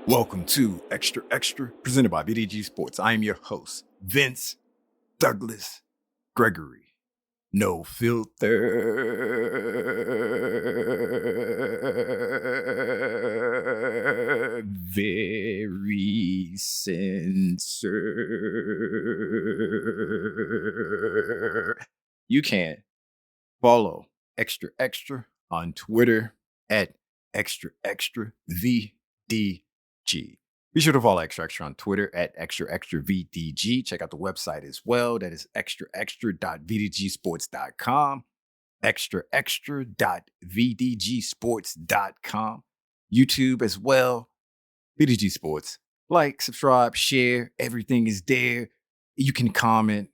Welcome to Xtra, presented by VDG Sports. I am your host, Vince Douglas Gregory. No filter, very sincere. You can follow Xtra on Twitter at XtraVDG. Be sure to follow Xtra on Twitter at XtraVDG. Check out the website as well. That is xtra.vdgsports.com. xtra.vdgsports.com. YouTube as well. VDG Sports. Like, subscribe, share. Everything is there. You can comment.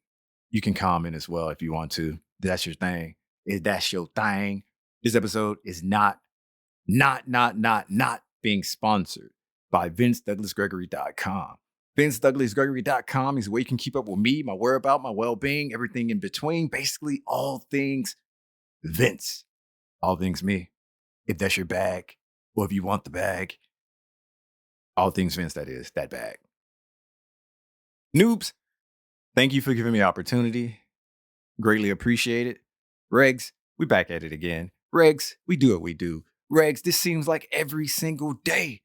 You can comment as well if you want to. That's your thing. If that's your thing. This episode is not being sponsored by VinceDouglasGregory.com. VinceDouglasGregory.com is where you can keep up with me, my whereabouts, my well-being, everything in between. Basically, all things Vince. All things me. If that's your bag, or if you want the bag, all things Vince, that is, that bag. Noobs, thank you for giving me the opportunity. Greatly appreciate it. Regs, we back at it again. Regs, we do what we do. Regs, this seems like every single day,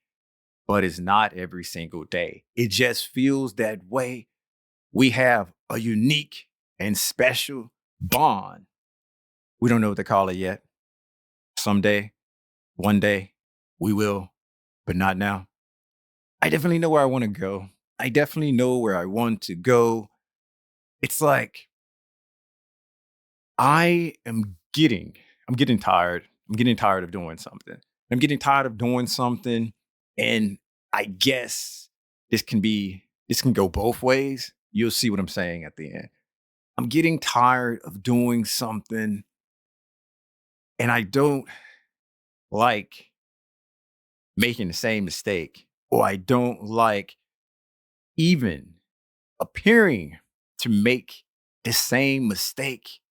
but it's not every single day. It just feels that way. We have a unique and special bond. We don't know what to call it yet. Someday, one day, we will, but not now. I definitely know where I want to go. I definitely know where I want to go. It's like I'm getting tired. I'm getting tired of doing something. I'm getting tired of doing something. And I guess this can go both ways. You'll see what I'm saying at the end. I'm getting tired of doing something, and I don't like making the same mistake, or I don't like even appearing to make the same mistake,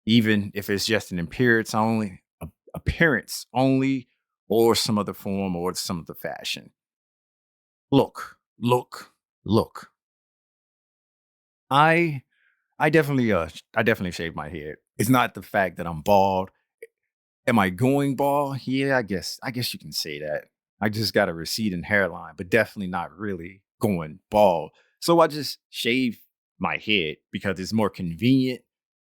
even if it's just an appearance only, or some other form or some other fashion. Look. I definitely shaved my head. It's not the fact that I'm bald. Am I going bald? Yeah, I guess you can say that. I just got a receding hairline, but definitely not really going bald. So I just shave my head because it's more convenient.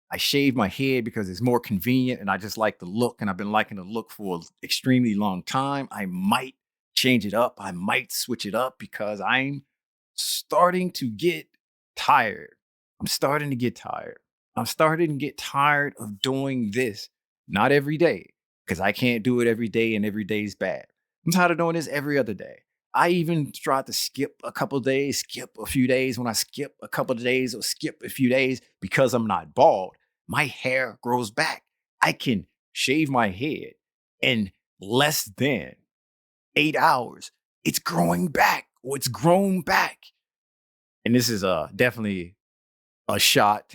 I shave my head because it's more convenient, and I just like the look, and I've been liking the look for an extremely long time. I might change it up. I might switch it up because I'm starting to get tired. I'm starting to get tired of doing this. Not every day, because I can't do it every day, and every day is bad. I'm tired of doing this every other day. I even tried to skip a couple days, skip a few days. When I skip a couple of days or skip a few days, because I'm not bald, my hair grows back. I can shave my head in less than 8 hours. It's growing back, or it's grown back. And this is definitely a shot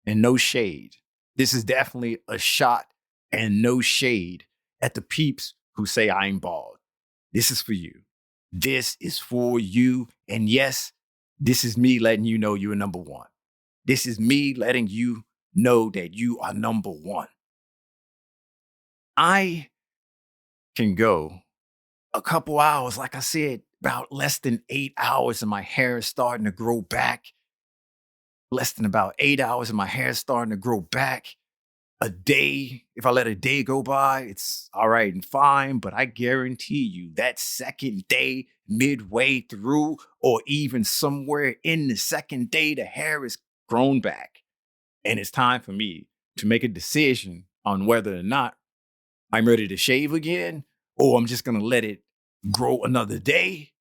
and no shade. This is definitely a shot and no shade at the peeps who say I'm bald. This is for you. This is for you. And yes, this is me letting you know you're number one. This is me letting you know that you are number one. I can go a couple hours, like I said, about less than 8 hours, and my hair is starting to grow back. Less than about 8 hours, and my hair is starting to grow back. A day, if I let a day go by, it's all right and fine, but I guarantee you that second day, midway through, or even somewhere in the second day, the hair is grown back. And it's time for me to make a decision on whether or not I'm ready to shave again, or I'm just going to let it grow another day.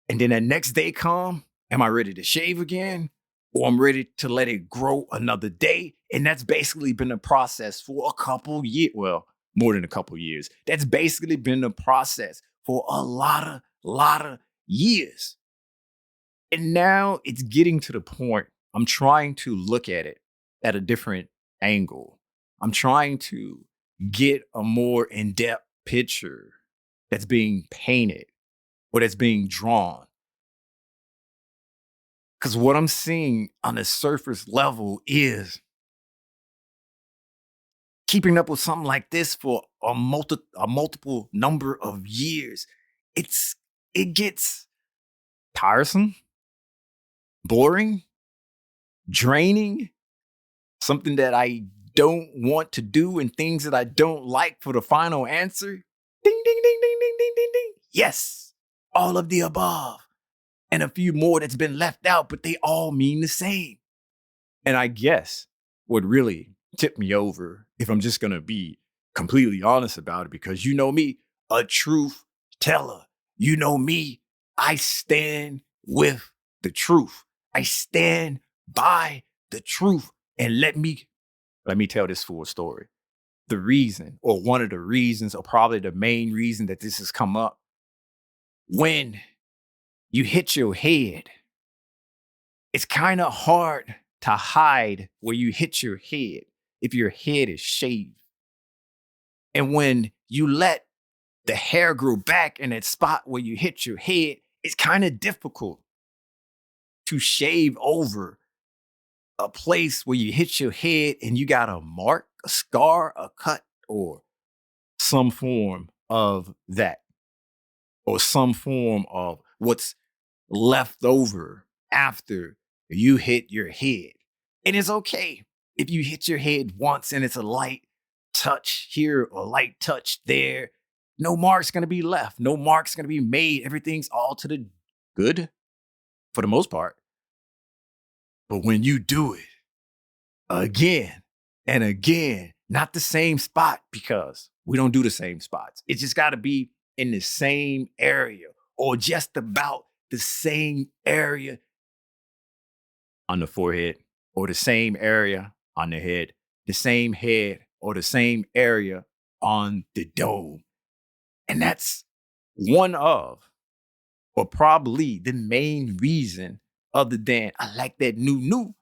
And then that next day come, am I ready to shave again? Or I'm ready to let it grow another day. And that's basically been the process for a couple years. Well, more than a couple years. That's basically been the process for a lot of years. And now it's getting to the point I'm trying to look at it at a different angle. I'm trying to get a more in-depth picture that's being painted or that's being drawn. Because what I'm seeing on the surface level is keeping up with something like this for a multiple number of years. It gets tiresome, boring, draining, something that I don't want to do and things that I don't like for the final answer. Ding, ding, ding, ding, ding, ding, ding, ding. Yes, all of the above. And a few more that's been left out, but they all mean the same. And I guess what really tipped me over, if I'm just going to be completely honest about it, because you know me, a truth teller. You know me, I stand with the truth. I stand by the truth. And let me tell this full story. The reason, or one of the reasons, or probably the main reason that this has come up, when you hit your head, it's kind of hard to hide where you hit your head if your head is shaved. And when you let the hair grow back in that spot where you hit your head, it's kind of difficult to shave over a place where you hit your head and you got a mark, a scar, a cut, or some form of that, or some form of what's left over after you hit your head. And it's okay if you hit your head once and it's a light touch here or light touch there. No mark's gonna be left. No mark's gonna be made. Everything's all to the good for the most part. But when you do it again and again, not the same spot, because we don't do the same spots. It just gotta be in the same area or just about the same area on the forehead, or the same area on the head, the same head or the same area on the dome. And that's one of, or probably the main reason, other than I like that new,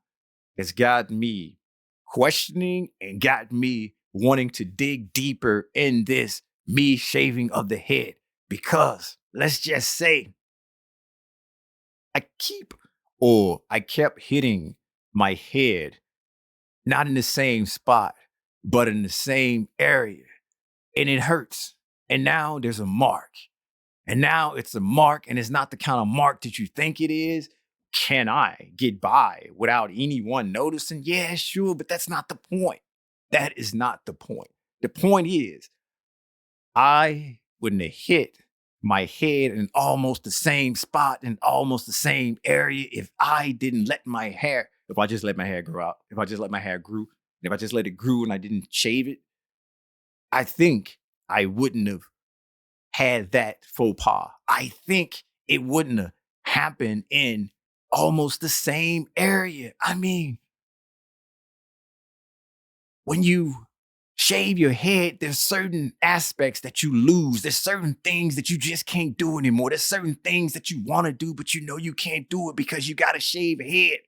has got me questioning and got me wanting to dig deeper in this me shaving of the head. Because let's just say I kept hitting my head, not in the same spot, but in the same area. And it hurts. And now there's a mark. And now it's a mark, and it's not the kind of mark that you think it is. Can I get by without anyone noticing? Yeah, sure, but that's not the point. That is not the point. The point is, I wouldn't have hit my head in almost the same spot in almost the same area if I didn't let my hair, if I just let my hair grow out, if I just let my hair grow, and if I just let it grow and I didn't shave it, I think I wouldn't have had that faux pas. I think it wouldn't have happened in almost the same area. I mean, when you shave your head, there's certain aspects that you lose. There's certain things that you just can't do anymore. There's certain things that you want to do, but you know you can't do it because you got to shave a head.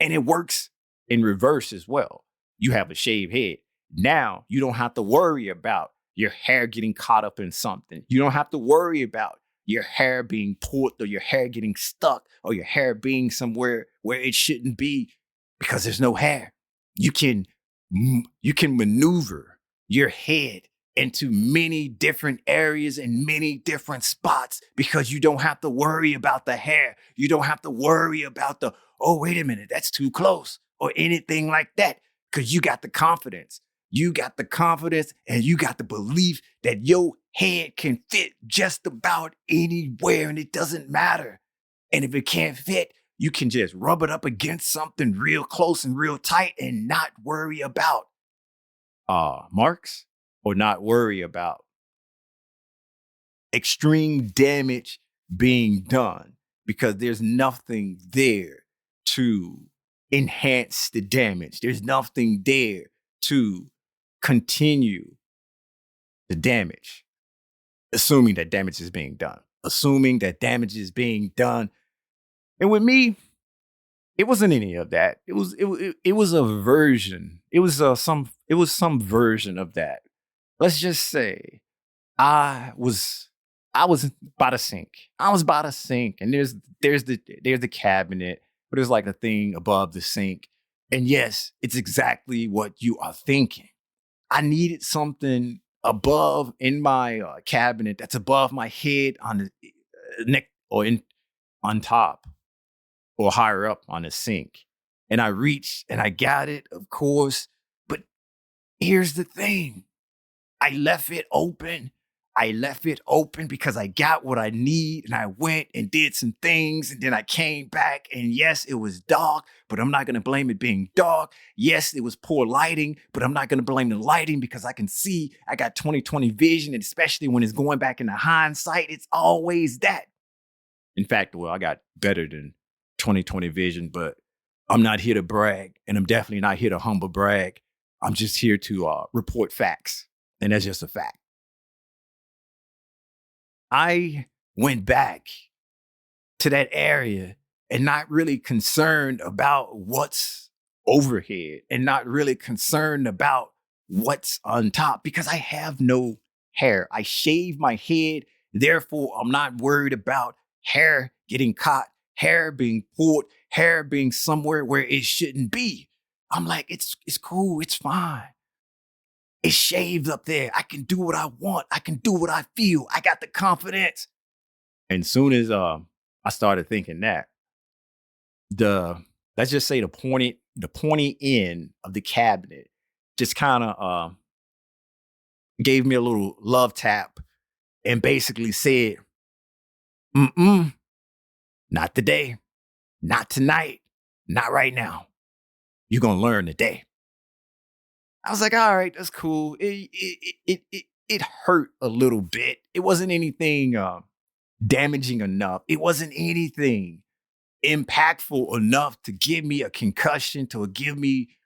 And it works in reverse as well. You have a shaved head. Now you don't have to worry about your hair getting caught up in something. You don't have to worry about your hair being pulled or your hair getting stuck or your hair being somewhere where it shouldn't be because there's no hair. You can maneuver your head into many different areas and many different spots because you don't have to worry about the hair. You don't have to worry about oh, wait a minute, that's too close or anything like that, because you got the confidence. You got the confidence and you got the belief that your head can fit just about anywhere and it doesn't matter. And if it can't fit, you can just rub it up against something real close and real tight and not worry about marks, or not worry about extreme damage being done, because there's nothing there to enhance the damage. There's nothing there to continue the damage, assuming that damage is being done. Assuming that damage is being done. And with me, it wasn't any of that. It was a version. It was some version of that. Let's just say I I was by the sink. I was by the sink, and there's the cabinet, but there's like a thing above the sink. And yes, it's exactly what you are thinking. I needed something above in my cabinet that's above my head on the neck or in on top or higher up on the sink. And I reached and I got it, of course. But here's the thing. I left it open. I left it open because I got what I need and I went and did some things and then I came back and yes, it was dark, but I'm not going to blame it being dark. Yes, it was poor lighting, but I'm not going to blame the lighting because I can see I got 20/20 vision and especially when it's going back into hindsight, it's always that. In fact, well, I got better than 20/20 vision, but I'm not here to brag and I'm definitely not here to humble brag. I'm just here to report facts. And that's just a fact. I went back to that area and not really concerned about what's overhead and not really concerned about what's on top because I have no hair. I shave my head. Therefore, I'm not worried about hair getting caught, hair being pulled, hair being somewhere where it shouldn't be. I'm like, it's cool, it's fine. It's shaved up there. I can do what I want. I can do what I feel. I got the confidence. And soon as I started thinking that, the let's just say the pointy end of the cabinet just kind of gave me a little love tap and basically said, mm-mm, not today, not tonight, not right now. You're gonna learn today. I was like, all right, that's cool. It hurt a little bit. It wasn't anything damaging enough. It wasn't anything impactful enough to give me a concussion, to give me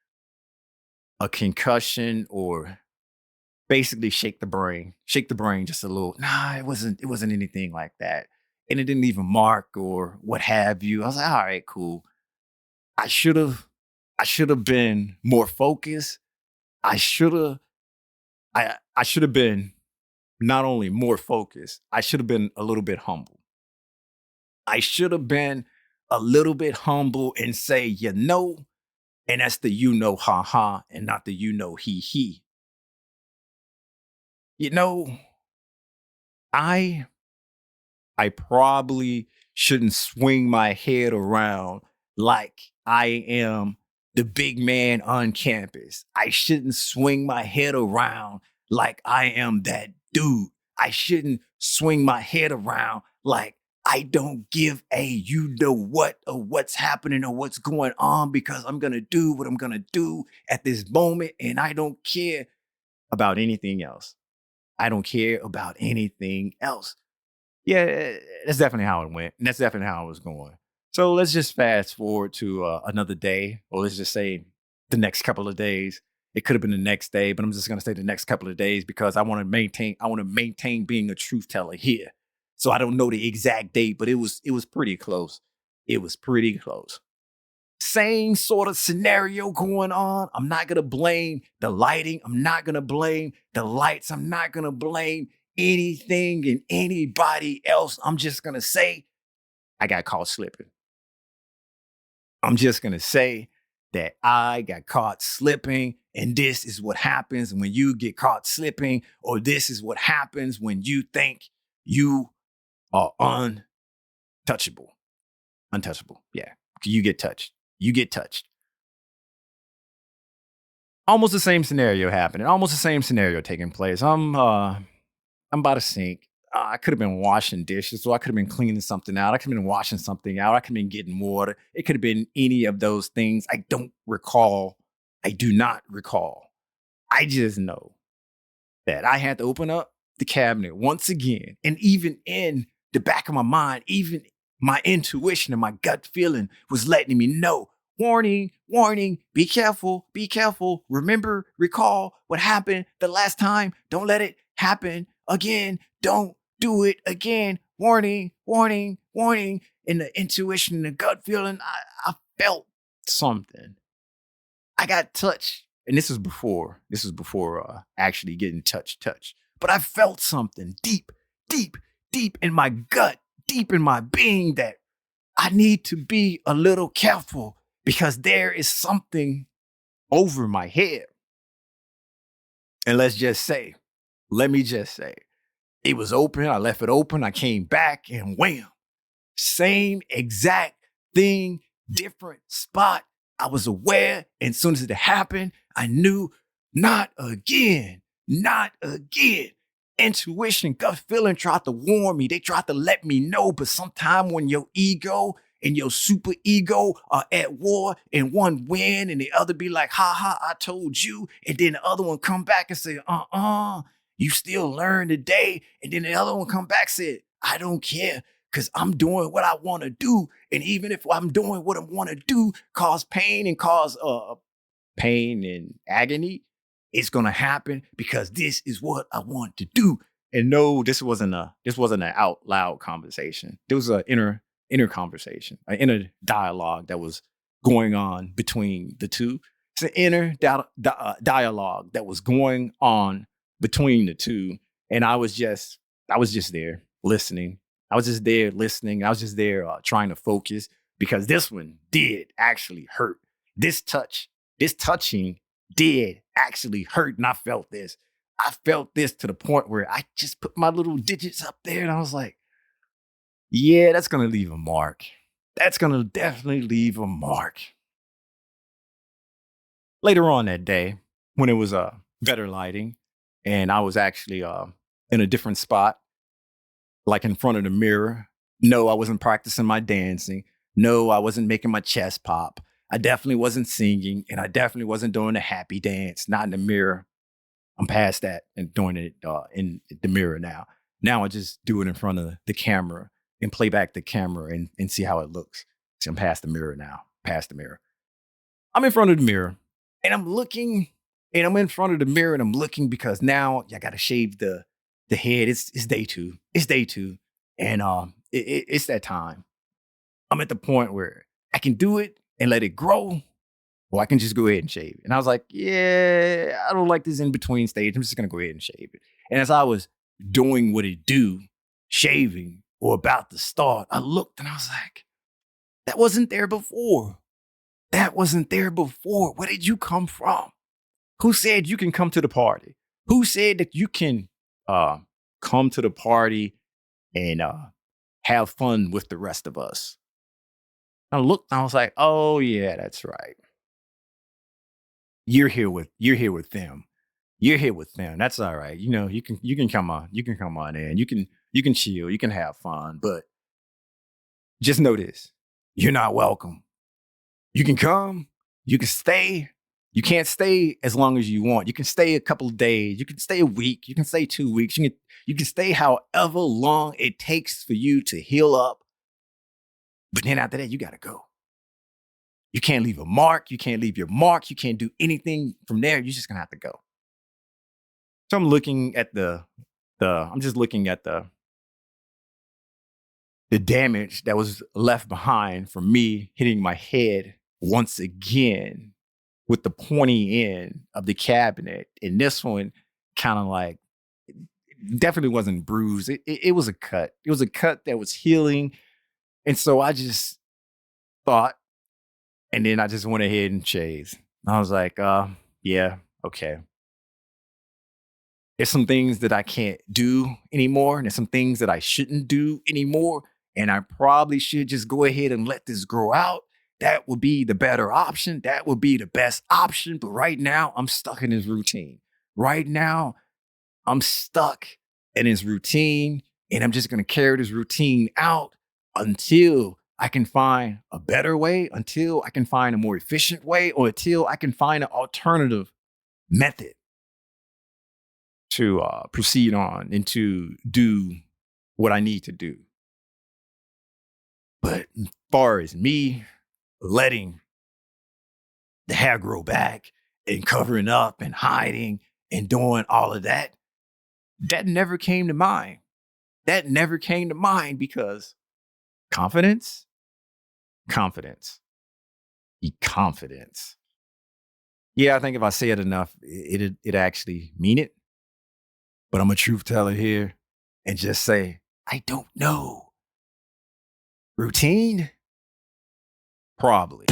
a concussion or basically shake the brain just a little. Nah, it wasn't anything like that. And it didn't even mark or what have you. I was like, all right, cool. I should have I should have been more focused. I should have I should have been not only more focused, I should have been a little bit humble. I should have been a little bit humble and say, and that's the ha ha and not the he he. You know, I I probably shouldn't swing my head around like I am the big man on campus. I shouldn't swing my head around like I am that dude. I shouldn't swing my head around like I don't give a what or what's happening or what's going on because I'm going to do what I'm going to do at this moment and I don't care about anything else. I don't care about anything else. Yeah, that's definitely how it went. And that's definitely how it was going. So let's just fast forward to another day, or let's just say the next couple of days. It could have been the next day, but I'm just gonna say the next couple of days because I want to maintain being a truth teller here. So I don't know the exact date, but it was pretty close. It was pretty close. Same sort of scenario going on. I'm not going to blame the lighting. I'm not going to blame the lights. I'm not going to blame anything and anybody else. I'm just going to say I got caught slipping. I'm just going to say that I got caught slipping. And this is what happens when you get caught slipping, or this is what happens when you think you are untouchable. Untouchable. Yeah. You get touched. You get touched. Almost the same scenario happening. Almost the same scenario taking place. I'm by the sink. I could have been washing dishes, or I could have been cleaning something out. I could have been washing something out. I could have been getting water. It could have been any of those things. I don't recall. I do not recall. I just know that I had to open up the cabinet once again. And even in the back of my mind, even my intuition and my gut feeling was letting me know, warning, warning, be careful, be careful. Remember, recall what happened the last time. Don't let it happen again. Don't do it again. Warning, warning, warning. In the intuition and the gut feeling, I felt something. I got touched. And this was before actually getting touched. But I felt something deep, deep, deep in my gut, deep in my being that I need to be a little careful because there is something over my head. And let me just say, it was open. I left it open. I came back and wham, same exact thing, different spot. I was aware. And as soon as it happened, I knew not again, not again. Intuition, gut feeling tried to warn me. They tried to let me know. But sometime when your ego and your super ego are at war and one win and the other be like, ha ha, I told you. And then the other one come back and say, you still learn today. And then the other one come back and said, I don't care because I'm doing what I want to do. And even if I'm doing what I want to do, cause pain and cause pain and agony, it's gonna happen because this is what I want to do. And no, this wasn't an out loud conversation. There was an inner conversation, an inner dialogue that was going on between the two. It's an inner dialogue that was going on between the two, and I was just there listening. I was just there listening. I was just there trying to focus because this one did actually hurt. This touching did actually hurt. And I felt this. I felt this to the point where I just put my little digits up there and I was like, yeah, that's going to leave a mark. That's going to definitely leave a mark. Later on that day, when it was better lighting and I was actually in a different spot, like in front of the mirror. No, I wasn't practicing my dancing. No, I wasn't making my chest pop. I definitely wasn't singing and I definitely wasn't doing the happy dance, not in the mirror. I'm past that and doing it in the mirror now. Now I just do it in front of the camera and play back the camera and see how it looks. See, I'm past the mirror now, past the mirror. I'm in front of the mirror and I'm looking and I'm in front of the mirror and I'm looking because now I got to shave the head. It's day two. It's day two. And it's that time. I'm at the point where I can do it and let it grow, or I can just go ahead and shave it. And I was like, yeah, I don't like this in between stage. I'm just gonna go ahead and shave it. And as I was doing what it do, shaving or about to start, I looked and I was like, that wasn't there before. That wasn't there before. Where did you come from? Who said you can come to the party? Who said that you can come to the party and have fun with the rest of us? I looked and I was like, oh yeah, that's right. You're here with them. You're here with them. That's all right. You know, you can come on. You can come on in. You can chill. You can have fun. But just know this. You're not welcome. You can come, you can stay. You can't stay as long as you want. You can stay a couple of days. You can stay a week. You can stay 2 weeks. You can stay however long it takes for you to heal up. But then after that, you got to go. You can't leave a mark. You can't leave your mark. You can't do anything from there. You're just going to have to go. So I'm looking at I'm just looking at the damage that was left behind from me hitting my head once again with the pointy end of the cabinet. And this one kind of like definitely wasn't bruised. It was a cut. It was a cut that was healing. And so I just thought, and then I just went ahead and shaved. I was like, yeah, okay. There's some things that I can't do anymore. And there's some things that I shouldn't do anymore. And I probably should just go ahead and let this grow out. That would be the better option. That would be the best option. But right now, I'm stuck in this routine. Right now, I'm stuck in this routine. And I'm just going to carry this routine out until I can find a better way, until I can find a more efficient way, or until I can find an alternative method to proceed on and to do what I need to do. But as far as me letting the hair grow back and covering up and hiding and doing all of that, that never came to mind. That never came to mind because confidence, confidence, confidence. Yeah, I think if I say it enough, it actually mean it. But I'm a truth teller here and just say, I don't know. Routine? Probably.